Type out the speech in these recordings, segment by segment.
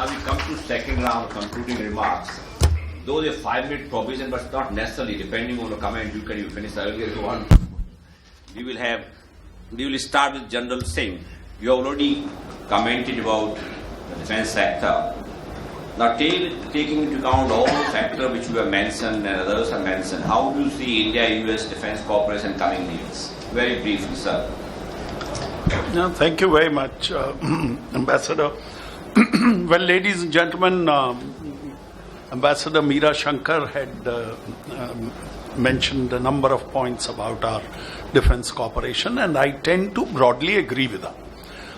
Now we come to second round concluding remarks. Though the 5-minute provision, but not necessarily, depending on the comment, you can finish earlier if you want. We will start with General Singh. You have already commented about the defense sector. Now, taking into account all the factors which you have mentioned and others have mentioned, how do you see India-US defense cooperation coming years? Very briefly, sir. No, thank you very much, Ambassador. Well, ladies and gentlemen, Ambassador Meera Shankar had mentioned a number of points about our defense cooperation, and I tend to broadly agree with her.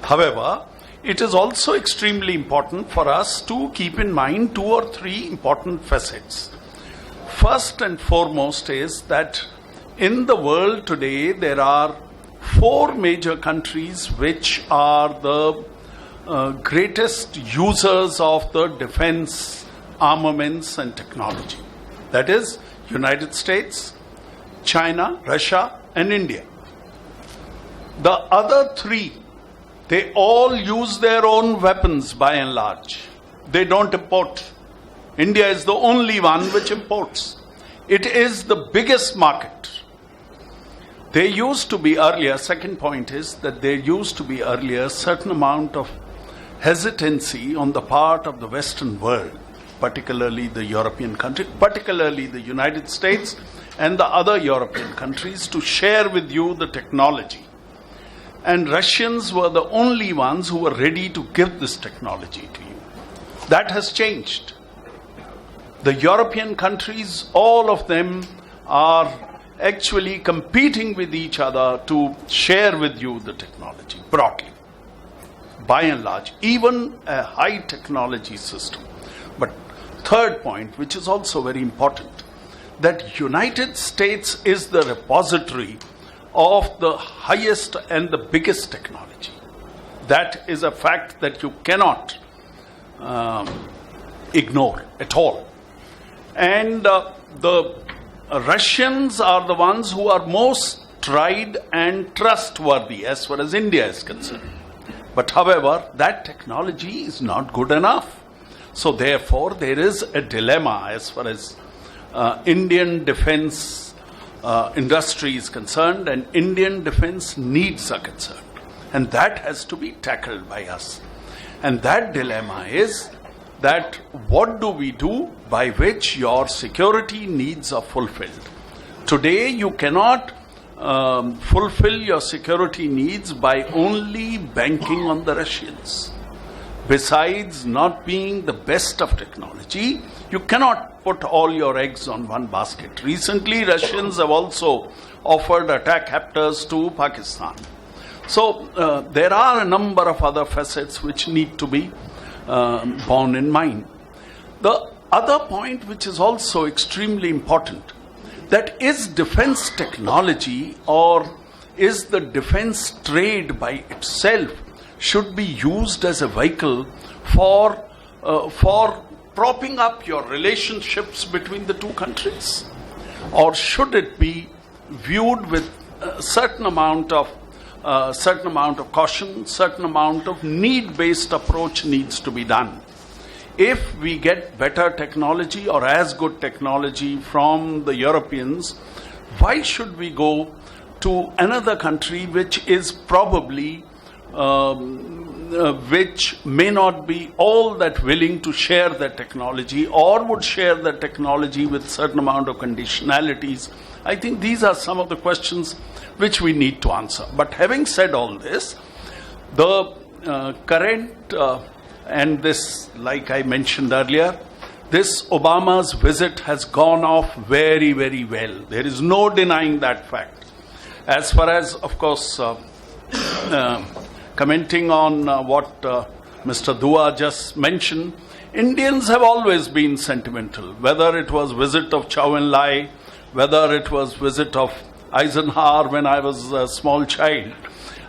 However, it is also extremely important for us to keep in mind 2 or 3 important facets. First and foremost is that in the world today, there are 4 major countries which are the greatest users of the defense armaments and technology. That is United States, China, Russia, and India. The other 3, they all use their own weapons by and large. They don't import. India is the only one which imports. It is the biggest market. There used to be earlier, second point is that there used to be earlier a certain amount of hesitancy on the part of the Western world, particularly the European countries, particularly the United States and the other European countries, to share with you the technology. And Russians were the only ones who were ready to give this technology to you. That has changed. The European countries, all of them are actually competing with each other to share with you the technology broadly, by and large, even a high technology system. But third point, which is also very important, that United States is the repository of the highest and the biggest technology. That is a fact that you cannot ignore at all. And the Russians are the ones who are most tried and trustworthy as far as India is concerned. But however, that technology is not good enough. So therefore, there is a dilemma as far as Indian defense industry is concerned and Indian defense needs are concerned. And that has to be tackled by us. And that dilemma is that what do we do by which your security needs are fulfilled? Today, you cannot fulfill your security needs by only banking on the Russians. Besides not being the best of technology, you cannot put all your eggs on one basket. Recently, Russians have also offered attack hapters to Pakistan. So there are a number of other facets which need to be borne in mind. The other point which is also extremely important, that is defense technology or is the defense trade by itself should be used as a vehicle for propping up your relationships between the 2 countries? Or should it be viewed with a certain amount of caution, certain amount of need-based approach needs to be done? If we get better technology or as good technology from the Europeans, why should we go to another country which is probably which may not be all that willing to share their technology or would share their technology with certain amount of conditionalities? I think these are some of the questions which we need to answer. But having said all this, the current and this, like I mentioned earlier, this Obama's visit has gone off very, very well. There is no denying that fact. As far as, of course, commenting on what Mr. Dua just mentioned, Indians have always been sentimental, whether it was visit of Chow En-lai, whether it was visit of Eisenhower when I was a small child,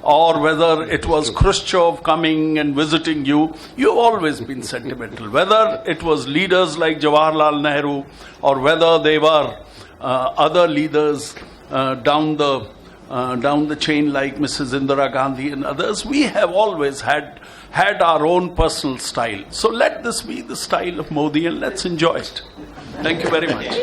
or whether it was Khrushchev coming and visiting you, you've always been sentimental. Whether it was leaders like Jawaharlal Nehru, or whether they were other leaders down the chain like Mrs. Indira Gandhi and others, we have always had had our own personal style. So let this be the style of Modi and let's enjoy it. Thank you very much.